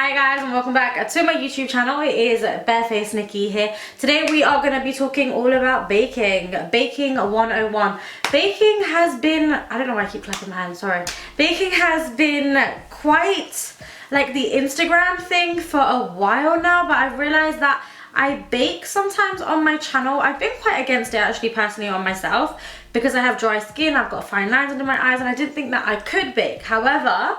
Hi guys and welcome back to my YouTube channel. It is Barefaced Nikki here. Today we are going to be talking all about baking. Baking 101. Baking has been, I don't know why I keep clapping my hands, sorry. Baking has been quite like the Instagram thing for a while now, but I've realized that I bake sometimes on my channel. I've been quite against it actually personally on myself because I have dry skin, I've got fine lines under my eyes, and I didn't think that I could bake. However,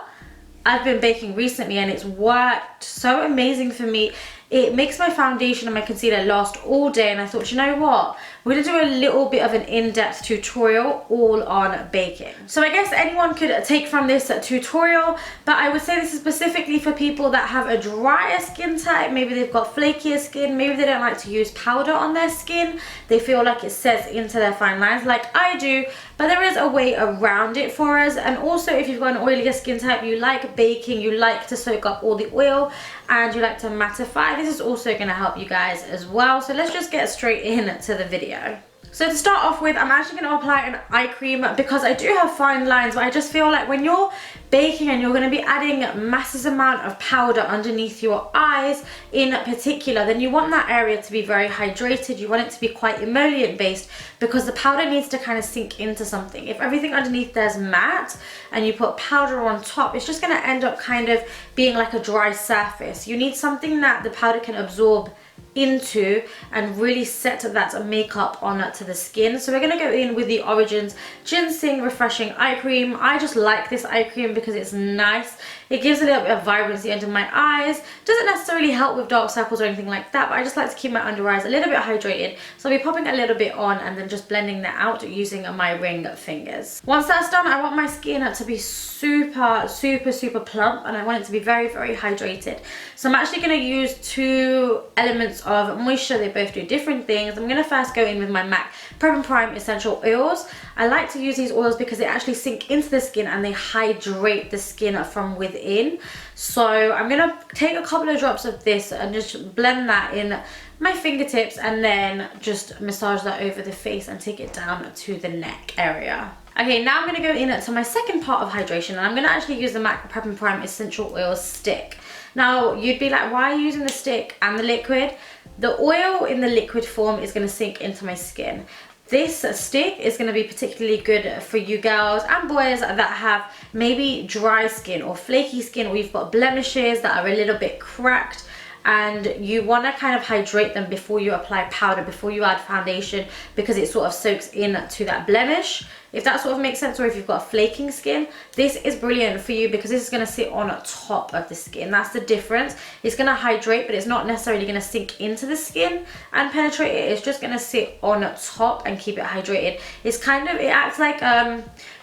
I've been baking recently and it's worked so amazing for me. It makes my foundation and my concealer last all day, and I thought, you know what? We're gonna do a little bit of an in-depth tutorial all on baking. So I guess anyone could take from this tutorial, but I would say this is specifically for people that have a drier skin type. Maybe they've got flakier skin, maybe they don't like to use powder on their skin. They feel like it sets into their fine lines like I do, but there is a way around it for us. And also if you've got an oilier skin type, you like baking, you like to soak up all the oil, and you like to mattify, this is also going to help you guys as well. So let's just get straight into the video. So to start off with, I'm actually going to apply an eye cream because I do have fine lines, but I just feel like when you're baking and you're going to be adding massive amount of powder underneath your eyes in particular, then you want that area to be very hydrated. You want it to be quite emollient based because the powder needs to kind of sink into something. If everything underneath there's matte and you put powder on top, it's just going to end up kind of being like a dry surface. You need something that the powder can absorb into and really set that makeup on to the skin. So we're going to go in with the Origins Ginseng Refreshing Eye Cream. I just like this eye cream because it's nice. It gives a little bit of vibrancy under my eyes. Doesn't necessarily help with dark circles or anything like that, but I just like to keep my under eyes a little bit hydrated. So I'll be popping a little bit on and then just blending that out using my ring fingers. Once that's done, I want my skin to be super plump, and I want it to be very hydrated. So I'm actually going to use two elements of moisture. They both do different things. I'm going to first go in with my MAC Prep and Prime Essential Oils. I like to use these oils because they actually sink into the skin and they hydrate the skin from within. So I'm going to take a couple of drops of this and just blend that in my fingertips and then just massage that over the face and take it down to the neck area. Okay, now I'm going to go into my second part of hydration, and I'm going to actually use the MAC Prep and Prime Essential Oil Stick. Now, you'd be like, why are you using the stick and the liquid? The oil in the liquid form is going to sink into my skin. This stick is going to be particularly good for you girls and boys that have maybe dry skin or flaky skin, or you've got blemishes that are a little bit cracked, and you want to kind of hydrate them before you apply powder, before you add foundation, because it sort of soaks into that blemish. If that sort of makes sense, or if you've got flaking skin, this is brilliant for you because this is going to sit on top of the skin. That's the difference. It's going to hydrate, but it's not necessarily going to sink into the skin and penetrate it. It's just going to sit on top and keep it hydrated. It's kind of, it acts like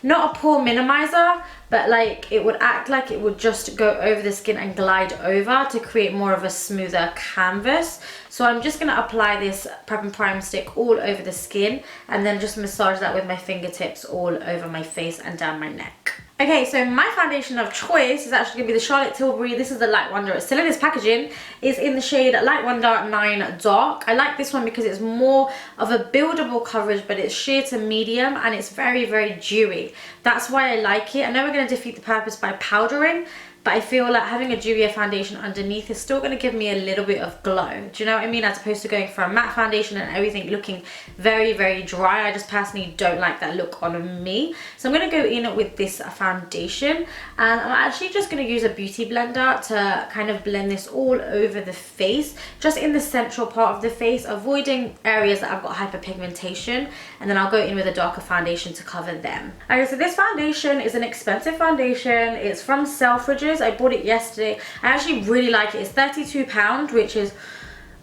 not a pore minimizer, but like it would act like it would just go over the skin and glide over to create more of a smoother canvas. So I'm just going to apply this Prep and Prime stick all over the skin and then just massage that with my fingertips all over my face and down my neck. Okay, so my foundation of choice is actually going to be the Charlotte Tilbury. This is the Light Wonder. It's still in this packaging. It's in the shade Light Wonder 9 Dark. I like this one because it's more of a buildable coverage, but it's sheer to medium and it's very dewy. That's why I like it. I know we're going to defeat the purpose by powdering, but I feel like having a dewier foundation underneath is still going to give me a little bit of glow. Do you know what I mean? As opposed to going for a matte foundation and everything looking very dry. I just personally don't like that look on me. So I'm going to go in with this foundation, and I'm actually just going to use a beauty blender to kind of blend this all over the face, just in the central part of the face, avoiding areas that I've got hyperpigmentation, and then I'll go in with a darker foundation to cover them. Okay, so this foundation is an expensive foundation. It's from Selfridges. I bought it yesterday. I actually really like it. It's £32, which is,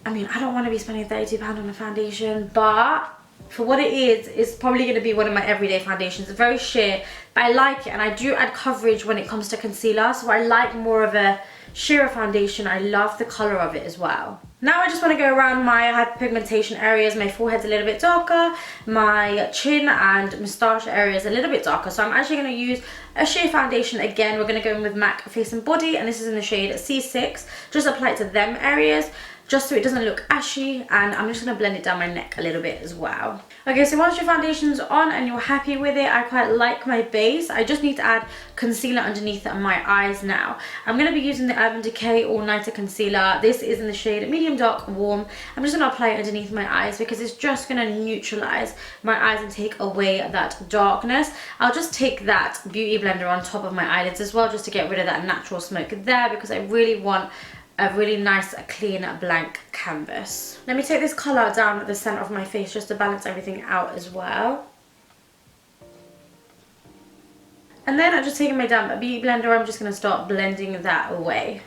I mean, I don't want to be spending £32 on a foundation, but for what it is, it's probably going to be one of my everyday foundations. It's very sheer, but I like it, and I do add coverage when it comes to concealer, so I like more of a sheerer foundation. I love the colour of it as well. Now I just want to go around my hyperpigmentation areas. My forehead's a little bit darker, my chin and moustache area is a little bit darker, so I'm actually going to use a sheer foundation again. We're going to go in with MAC Face and Body, and this is in the shade C6. Just apply it to them areas. just so it doesn't look ashy, and I'm just going to blend it down my neck a little bit as well. Okay, so once your foundation's on and you're happy with it, I quite like my base. I just need to add concealer underneath my eyes now. I'm going to be using the Urban Decay All Nighter Concealer. This is in the shade Medium Dark Warm. I'm just going to apply it underneath my eyes because it's just going to neutralize my eyes and take away that darkness. I'll just take that beauty blender on top of my eyelids as well, just to get rid of that natural smoke there, because I really want a really nice clean blank canvas. Let me take this colour down at the centre of my face just to balance everything out as well. And then I'm just taking my damp beauty blender, I'm just going to start blending that away.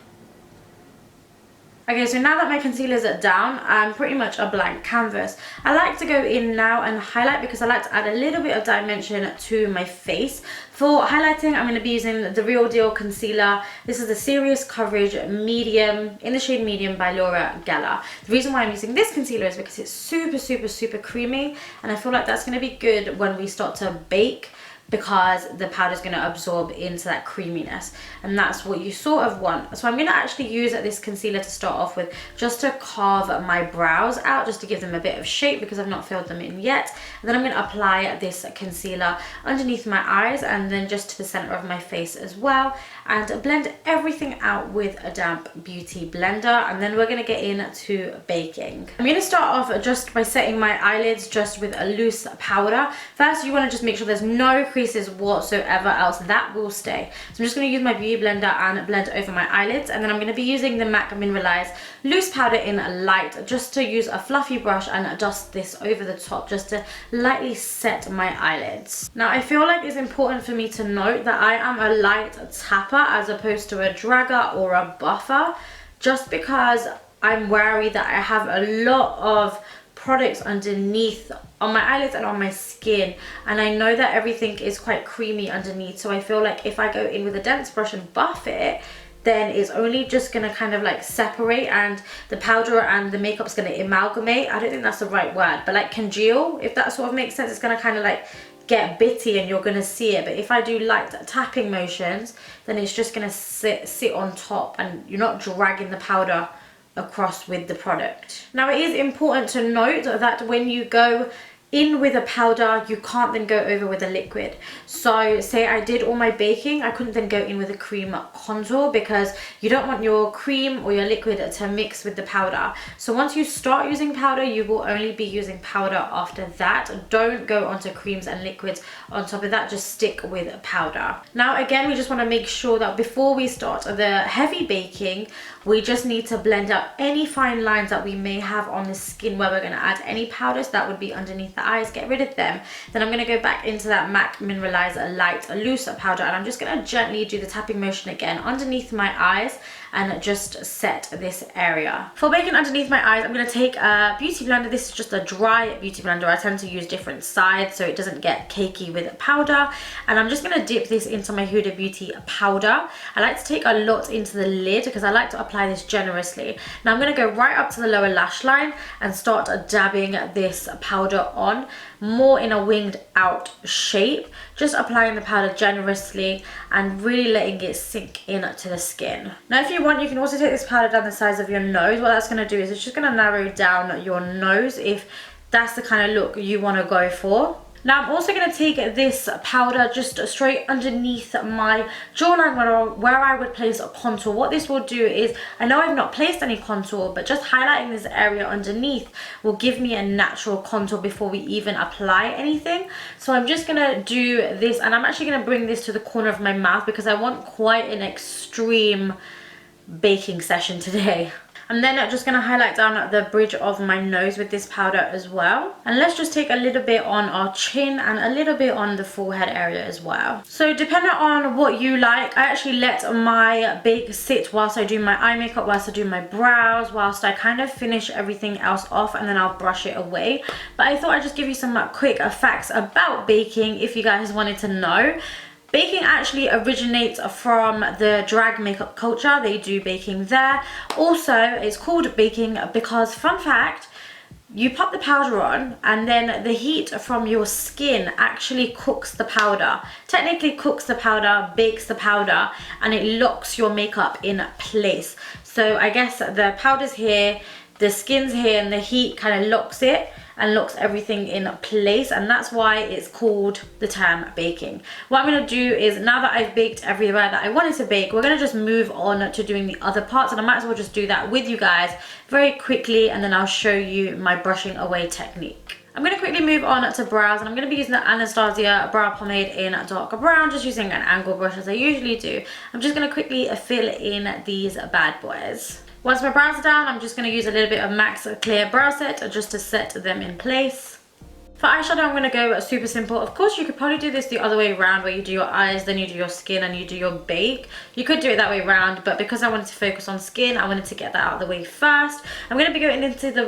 Okay, so now that my concealer's down, I'm pretty much a blank canvas. I like to go in now and highlight because I like to add a little bit of dimension to my face. For highlighting, I'm going to be using the Real Deal Concealer. This is the Serious Coverage Medium, in the shade Medium by Laura Geller. The reason why I'm using this concealer is because it's super creamy, and I feel like that's going to be good when we start to bake, because the powder is going to absorb into that creaminess, and that's what you sort of want. So I'm going to actually use this concealer to start off with, just to carve my brows out, just to give them a bit of shape because I've not filled them in yet. And then I'm going to apply this concealer underneath my eyes and then just to the center of my face as well, and blend everything out with a damp beauty blender. And then we're going to get into baking. I'm going to start off just by setting my eyelids just with a loose powder. First, you want to just make sure there's no creases whatsoever, else that will stay. So I'm just going to use my beauty blender and blend over my eyelids, and then I'm going to be using the MAC Mineralise loose powder in light, just to use a fluffy brush and dust this over the top just to lightly set my eyelids. Now I feel like it's important for me to note that I am a light tapper as opposed to a dragger or a buffer, just because I'm wary that I have a lot of products underneath on my eyelids and on my skin, and I know that everything is quite creamy underneath, so I feel like if I go in with a dense brush and buff it, then it's only just gonna kind of like separate, and the powder and the makeup's gonna amalgamate. I don't think that's the right word, but like congeal, if that sort of makes sense. It's gonna kind of like get bitty and you're gonna see it. But if I do light tapping motions, then it's just gonna sit on top and you're not dragging the powder across with the product. Now it is important to note that when you go in with a powder, you can't then go over with a liquid. So say I did all my baking, I couldn't then go in with a cream contour, because you don't want your cream or your liquid to mix with the powder. So once you start using powder, you will only be using powder after that. Don't go onto creams and liquids on top of that, just stick with powder. Now again, we just want to make sure that before we start the heavy baking, we just need to blend out any fine lines that we may have on the skin where we're going to add any powders that would be underneath the eyes. Get rid of them. Then I'm going to go back into that MAC Mineralise light loose powder, and I'm just going to gently do the tapping motion again underneath my eyes and just set this area. For baking underneath my eyes, I'm going to take a beauty blender. This is just a dry beauty blender. I tend to use different sides so it doesn't get cakey with powder, and I'm just going to dip this into my Huda Beauty powder. I like to take a lot into the lid because I like to apply this generously. Now I'm going to go right up to the lower lash line and start dabbing this powder on, more in a winged out shape, just applying the powder generously and really letting it sink into the skin. Now if you want, you can also take this powder down the sides of your nose. What that's going to do is it's just going to narrow down your nose if that's the kind of look you want to go for. Now I'm also going to take this powder just straight underneath my jawline where I would place a contour. What this will do is, I know I've not placed any contour, but just highlighting this area underneath will give me a natural contour before we even apply anything. So I'm just going to do this, and I'm actually going to bring this to the corner of my mouth because I want quite an extreme baking session today. I'm then just going to highlight down the bridge of my nose with this powder as well. And let's just take a little bit on our chin and a little bit on the forehead area as well. So depending on what you like, I actually let my bake sit whilst I do my eye makeup, whilst I do my brows, whilst I kind of finish everything else off, and then I'll brush it away. But I thought I'd just give you some quick facts about baking if you guys wanted to know. Baking actually originates from the drag makeup culture. They do baking there. Also, it's called baking because, fun fact, you pop the powder on and then the heat from your skin actually cooks the powder. Technically cooks the powder, bakes the powder, and it locks your makeup in place. So I guess the powder's here, the skin's here and the heat kind of locks it and locks everything in place, and that's why it's called the term baking. What I'm going to do is, now that I've baked everywhere that I wanted to bake, we're going to just move on to doing the other parts, and I might as well just do that with you guys very quickly, and then I'll show you my brushing away technique. I'm going to quickly move on to brows, and I'm going to be using the Anastasia brow pomade in dark brown, just using an angle brush as I usually do. I'm just going to quickly fill in these bad boys. Once my brows are down, I'm just going to use a little bit of MAC's Clear Brow Set just to set them in place. For eyeshadow, I'm going to go super simple. Of course, you could probably do this the other way around, where you do your eyes, then you do your skin, and you do your bake. You could do it that way around, but because I wanted to focus on skin, I wanted to get that out of the way first. I'm going to be going into the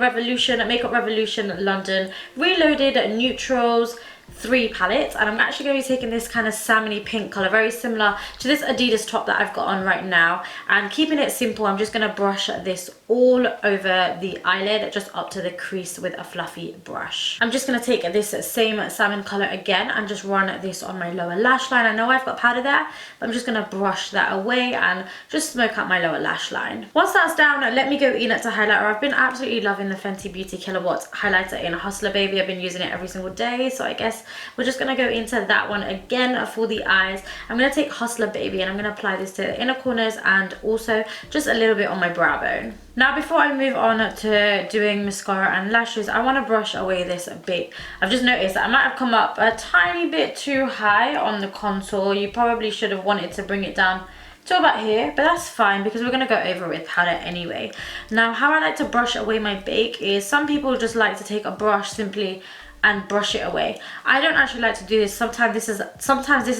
Makeup Revolution London Reloaded Neutrals 3 palettes, and I'm actually going to be taking this kind of salmony pink color, very similar to this Adidas top that I've got on right now, and keeping it simple. I'm just going to brush this all over the eyelid, just up to the crease with a fluffy brush. I'm just going to take this same salmon color again and just run this on my lower lash line. I know I've got powder there, but I'm just going to brush that away and just smoke out my lower lash line. Once that's down, let me go in to highlighter. I've been absolutely loving the Fenty Beauty Kilowatt highlighter in Hustler Baby. I've been using it every single day, so I guess we're just going to go into that one again for the eyes. I'm going to take Hustler Baby and I'm going to apply this to the inner corners and also just a little bit on my brow bone. Now, before I move on to doing mascara and lashes, I want to brush away this bit. I've just noticed that I might have come up a tiny bit too high on the contour. You probably should have wanted to bring it down to about here, but that's fine because we're going to go over with powder anyway. Now, how I like to brush away my bake is, some people just like to take a brush simply and brush it away. I don't actually like to do this. Sometimes this is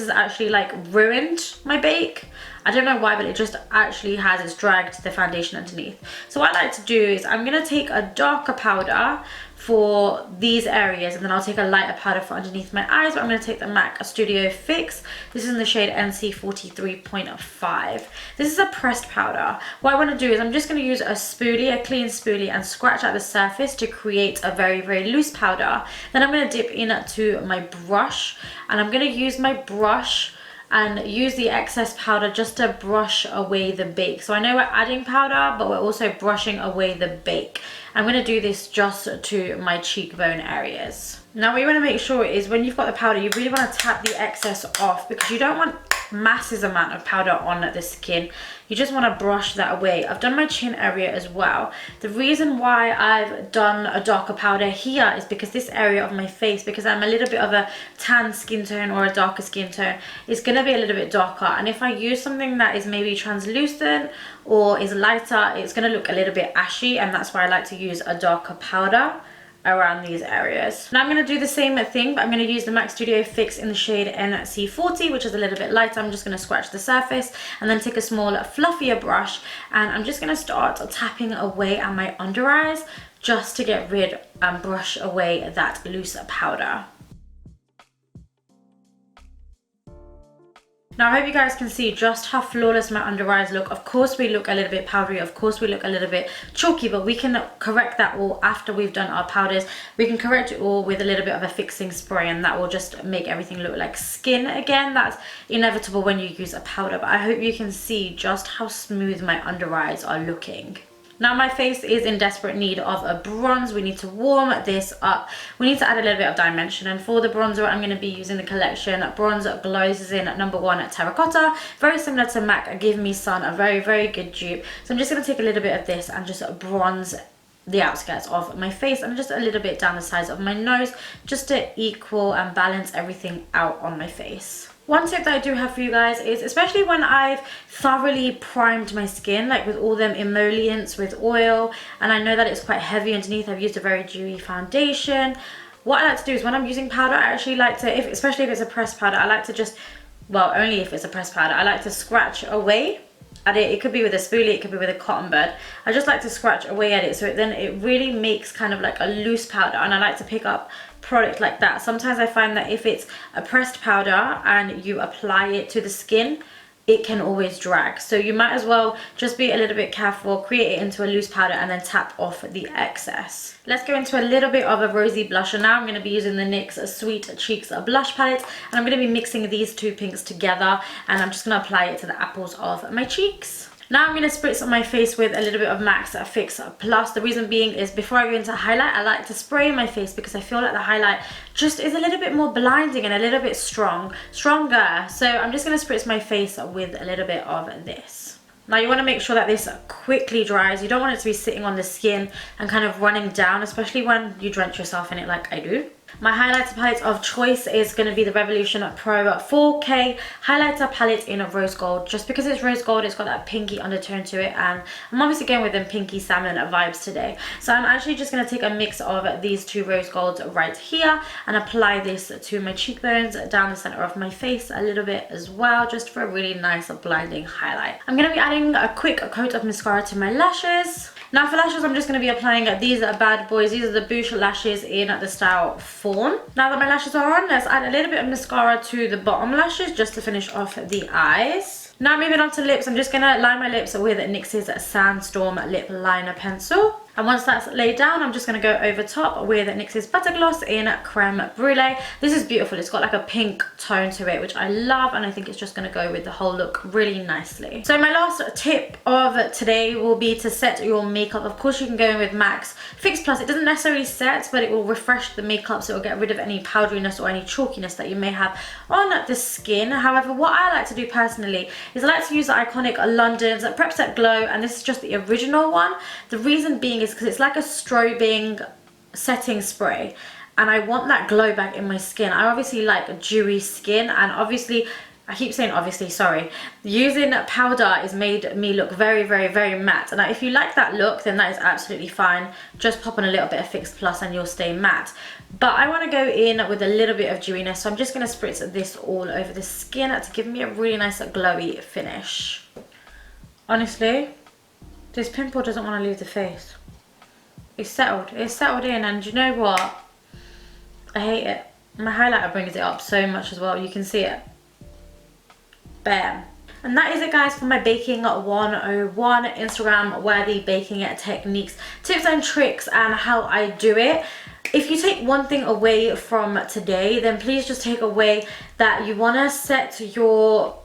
actually like ruined my bake. I don't know why, but it just actually has, it's dragged the foundation underneath. So what I like to do is, I'm gonna take a darker powder for these areas, and then I'll take a lighter powder for underneath my eyes. But I'm going to take the MAC Studio Fix. This is in the shade NC43.5. This is a pressed powder. What I want to do is, I'm just going to use a spoolie, a clean spoolie, and scratch at the surface to create a very, very loose powder. Then I'm going to dip into my brush, and I'm going to use my brush and use the excess powder just to brush away the bake. So I know we're adding powder, but we're also brushing away the bake. I'm going to do this just to my cheekbone areas. Now, what you want to make sure is, when you've got the powder, you really want to tap the excess off, because you don't want massive amount of powder on the skin. You just want to brush that away. I've done my chin area as well. The reason why I've done a darker powder here is because this area of my face, because I'm a little bit of a tan skin tone or a darker skin tone, is going to be a little bit darker. And if I use something that is maybe translucent or is lighter, it's going to look a little bit ashy, and that's why I like to use a darker powder around these areas. Now I'm going to do the same thing, but I'm going to use the MAC Studio Fix in the shade NC40, which is a little bit lighter. I'm just going to scratch the surface and then take a small fluffier brush, and I'm just going to start tapping away at my under eyes just to get rid and brush away that loose powder. Now, I hope you guys can see just how flawless my under eyes look. Of course, we look a little bit powdery. Of course, we look a little bit chalky, but we can correct that all after we've done our powders. We can correct it all with a little bit of a fixing spray, and that will just make everything look like skin again. That's inevitable when you use a powder, but I hope you can see just how smooth my under eyes are looking. Now, my face is in desperate need of a bronze. We need to warm this up. We need to add a little bit of dimension, and for the bronzer, I'm going to be using the collection Bronze Glows in #1 Terracotta. Very similar to MAC Give Me Sun, a very, very good dupe. So I'm just going to take a little bit of this and just bronze the outskirts of my face and just a little bit down the sides of my nose, just to equal and balance everything out on my face. One tip that I do have for you guys is, especially when I've thoroughly primed my skin, like with all them emollients with oil, and I know that it's quite heavy underneath, I've used a very dewy foundation. What I like to do is, when I'm using powder, I actually like to, especially if it's a pressed powder, I like to just, well, only if it's a pressed powder, I like to scratch away at it. It could be with a spoolie, it could be with a cotton bud. I just like to scratch away at it, so then it really makes kind of like a loose powder, and I like to pick up product like that. Sometimes I find that if it's a pressed powder and you apply it to the skin, it can always drag. So you might as well just be a little bit careful, create it into a loose powder, and then tap off the excess. Let's go into a little bit of a rosy blusher now. I'm going to be using the NYX Sweet Cheeks blush palette, and I'm going to be mixing these two pinks together, and I'm just going to apply it to the apples of my cheeks. Now I'm going to spritz on my face with a little bit of MAC's Fix Plus. The reason being is before I go into highlight, I like to spray my face because I feel like the highlight just is a little bit more blinding and a little bit stronger. So I'm just going to spritz my face with a little bit of this. Now you want to make sure that this quickly dries. You don't want it to be sitting on the skin and kind of running down, especially when you drench yourself in it like I do. My highlighter palette of choice is going to be the Revolution Pro 4K highlighter palette in rose gold. Just because it's rose gold, it's got that pinky undertone to it, and I'm obviously going with them pinky salmon vibes today. So I'm actually just going to take a mix of these two rose golds right here and apply this to my cheekbones, down the center of my face a little bit as well, just for a really nice blinding highlight. I'm going to be adding a quick coat of mascara to my lashes. Now for lashes, I'm just going to be applying these bad boys. These are the BOUCHE lashes in the style Fawn. Now that my lashes are on, let's add a little bit of mascara to the bottom lashes just to finish off the eyes. Now moving on to lips, I'm just going to line my lips with NYX's Sandstorm Lip Liner Pencil. And once that's laid down, I'm just going to go over top with NYX's Butter Gloss in Creme Brulee. This is beautiful. It's got like a pink tone to it, which I love, and I think it's just going to go with the whole look really nicely. So my last tip of today will be to set your makeup. Of course, you can go in with MAC's Fix Plus. It doesn't necessarily set, but it will refresh the makeup, so it will get rid of any powderiness or any chalkiness that you may have on the skin. However, what I like to do personally is I like to use the iconic London's Prep Set Glow, and this is just the original one. The reason being is because it's like a strobing setting spray, and I want that glow back in my skin. I obviously like dewy skin, and obviously, I keep saying obviously, sorry, using powder has made me look very, very, very matte. Now if you like that look, then that is absolutely fine. Just pop on a little bit of Fix Plus and you'll stay matte. But I want to go in with a little bit of dewiness, so I'm just going to spritz this all over the skin to give me a really nice glowy finish. Honestly, this pimple doesn't want to leave the face. It's settled in, and you know what? I hate it. My highlighter brings it up so much as well. You can see it. Bam. And that is it, guys, for my Baking 101 Instagram worthy baking techniques, tips and tricks, and how I do it. If you take one thing away from today, then please just take away that you want to set your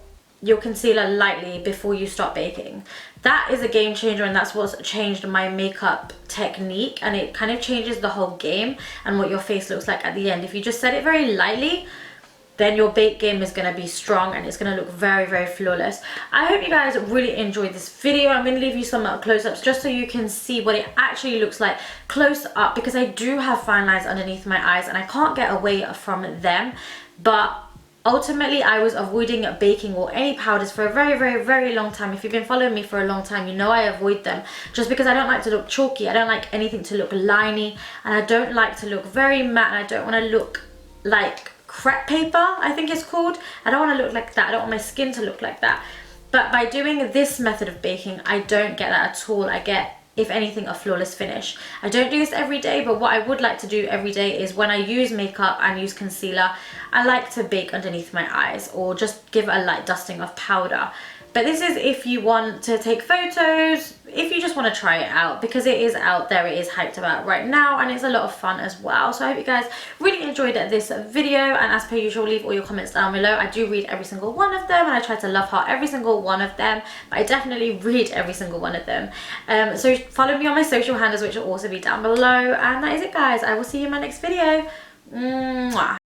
concealer lightly before you start baking. That is a game changer, and that's what's changed my makeup technique, and it kind of changes the whole game and what your face looks like at the end. If you just set it very lightly, then your bake game is going to be strong and it's going to look very, very flawless. I hope you guys really enjoyed this video. I'm going to leave you some close-ups just so you can see what it actually looks like close up, because I do have fine lines underneath my eyes and I can't get away from them. But ultimately, I was avoiding baking or any powders for a very, very, very long time. If you've been following me for a long time, you know I avoid them just because I don't like to look chalky. I don't like anything to look liney, and I don't like to look very matte, and I don't want to look like crepe paper, I think it's called. I don't want to look like that. I don't want my skin to look like that. But by doing this method of baking, I don't get that at all. I get, if anything, a flawless finish. I don't do this every day, but what I would like to do every day is when I use makeup and use concealer, I like to bake underneath my eyes or just give a light dusting of powder. But this is if you want to take photos, if you just want to try it out, because it is out there, it is hyped about right now, and it's a lot of fun as well. So I hope you guys really enjoyed this video, and as per usual, leave all your comments down below. I do read every single one of them, and I try to love heart every single one of them, but I definitely read every single one of them. So follow me on my social handles, which will also be down below, and that is it, guys. I will see you in my next video. Mwah.